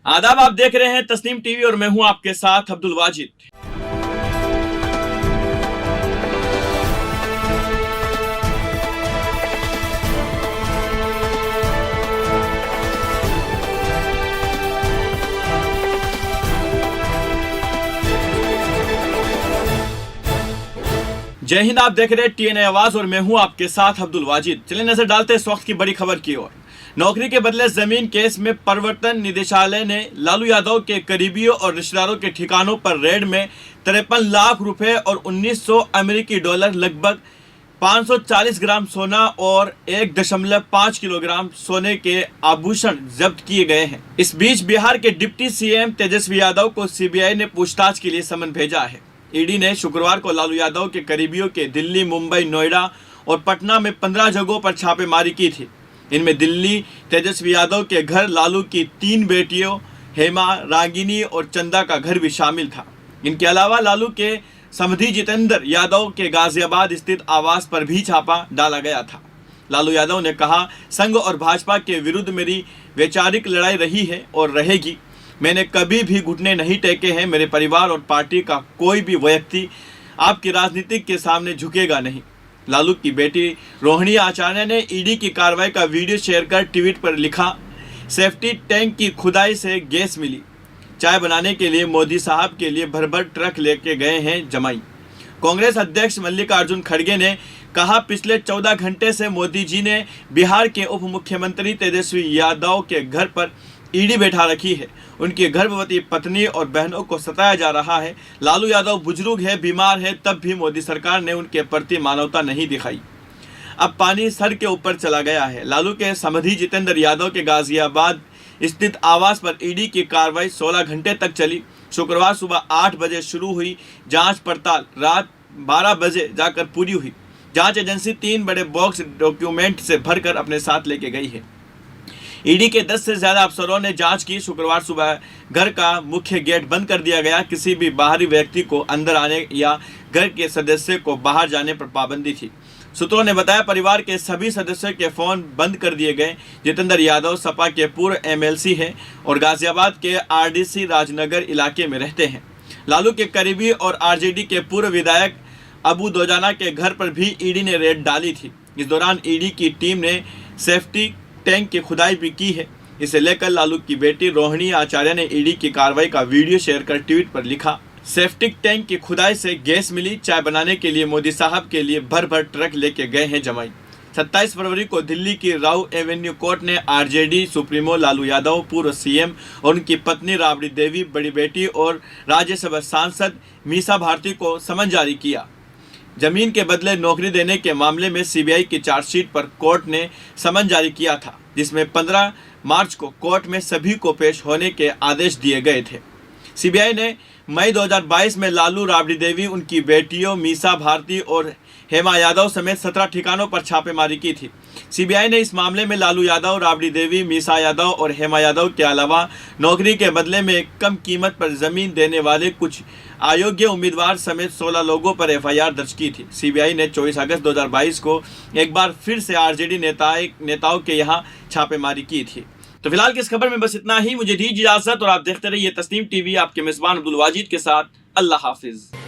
आदाब, आप देख रहे हैं तस्नीम टीवी और मैं हूं आपके साथ अब्दुल वाजिद। जय हिंद, आप देख रहे हैं टीएनए आवाज और मैं हूं आपके साथ अब्दुल वाजिद। चलिए नजर डालते हैं इस वक्त की बड़ी खबर की ओर। नौकरी के बदले जमीन केस में प्रवर्तन निदेशालय ने लालू यादव के करीबियों और रिश्तेदारों के ठिकानों पर रेड में 53 लाख रुपए और 1900 अमेरिकी डॉलर, लगभग 540 ग्राम सोना और 1.5 किलोग्राम सोने के आभूषण जब्त किए गए हैं। इस बीच बिहार के डिप्टी सीएम तेजस्वी यादव को सीबीआई ने पूछताछ के लिए समन भेजा है। ईडी ने शुक्रवार को लालू यादव के करीबियों के दिल्ली, मुंबई, नोएडा और पटना में 15 जगहों पर छापेमारी की थी। इनमें दिल्ली तेजस्वी यादव के घर, लालू की 3 बेटियों हेमा, रागिनी और चंदा का घर भी शामिल था। इनके अलावा लालू के समधी जितेंद्र यादव के गाजियाबाद स्थित आवास पर भी छापा डाला गया था। लालू यादव ने कहा, संघ और भाजपा के विरुद्ध मेरी वैचारिक लड़ाई रही है और रहेगी। मैंने कभी भी घुटने नहीं टेके हैं। मेरे परिवार और पार्टी का कोई भी व्यक्ति आपकी राजनीति के सामने झुकेगा नहीं। लालू की बेटी रोहिणी आचार्य ने ईडी की कार्रवाई का वीडियो शेयर कर ट्वीट पर लिखा, सेफ्टी टैंक की खुदाई से गैस मिली। चाय बनाने के लिए मोदी साहब के लिए भर भर ट्रक लेके गए हैं जमाई। कांग्रेस अध्यक्ष मल्लिकार्जुन खड़गे ने कहा, पिछले 14 घंटे से मोदी जी ने बिहार के उप मुख्यमंत्री तेजस्वी यादव के घर पर ईडी बैठा रखी है। उनकी गर्भवती पत्नी और बहनों को सताया जा रहा है। लालू यादव बुजुर्ग है, बीमार है, तब भी मोदी सरकार ने उनके प्रति मानवता नहीं दिखाई। अब पानी सर के ऊपर चला गया है। लालू के समधी जितेंद्र यादव के गाजियाबाद स्थित आवास पर ईडी की कार्रवाई 16 घंटे तक चली। शुक्रवार सुबह 8 बजे शुरू हुई जांच पड़ताल रात 12 बजे जाकर पूरी हुई। जांच एजेंसी 3 बड़े बॉक्स डॉक्यूमेंट से भरकर अपने साथ लेके गई है। ईडी के 10 से ज्यादा अफसरों ने जांच की। शुक्रवार सुबह घर का मुख्य गेट बंद कर दिया गया। किसी भी बाहरी व्यक्ति को अंदर आने या घर के सदस्य को बाहर जाने पर पाबंदी थी। सूत्रों ने बताया, परिवार के सभी सदस्यों के फोन बंद कर दिए गए। जितेंद्र यादव सपा के पूर्व एमएलसी हैं और गाजियाबाद के आरडीसी राजनगर इलाके में रहते हैं। लालू के करीबी और आरजेडी के पूर्व विधायक अबू दोजाना के घर पर भी ईडी ने रेड डाली थी। इस दौरान ईडी की टीम ने सेफ्टी टैंक की खुदाई भी की है। इसे लेकर लालू की बेटी रोहिणी आचार्य ने ईडी की कार्रवाई का वीडियो शेयर कर ट्वीट पर लिखा, सेफ्टिक टैंक की खुदाई से गैस मिली। चाय बनाने के लिए मोदी साहब के लिए भर भर ट्रक लेके गए हैं जमाई। 27 फरवरी को दिल्ली की राव एवेन्यू कोर्ट ने आरजेडी सुप्रीमो लालू यादव, पूर्व सीएम और उनकी पत्नी राबड़ी देवी, बड़ी बेटी और राज्यसभा सांसद मीसा भारती को समन जारी किया। जमीन के बदले नौकरी देने के मामले में सीबीआई की चार्जशीट पर कोर्ट ने समन जारी किया था, जिसमें 15 मार्च को कोर्ट में सभी को पेश होने के आदेश दिए गए थे। सीबीआई ने मई 2022 में लालू, राबड़ी देवी, उनकी बेटियों मीसा भारती और हेमा यादव समेत 17 ठिकानों पर छापेमारी की थी। सीबीआई ने इस मामले में लालू यादव, राबड़ी देवी, मीसा यादव और हेमा यादव के अलावा नौकरी के बदले में कम कीमत पर जमीन देने वाले कुछ अयोग्य उम्मीदवार समेत 16 लोगों पर एफआईआर दर्ज की थी। सीबीआई ने 24 अगस्त 2022 को एक बार फिर से आरजेडी नेताओं के यहाँ छापेमारी की थी। तो फिलहाल की इस खबर में बस इतना ही। मुझे दीजिए इजाजत और आप देखते रहिए तस्नीम टीवी, आपके मेजबान अब्दुल वाजिद के साथ। अल्लाह हाफिज।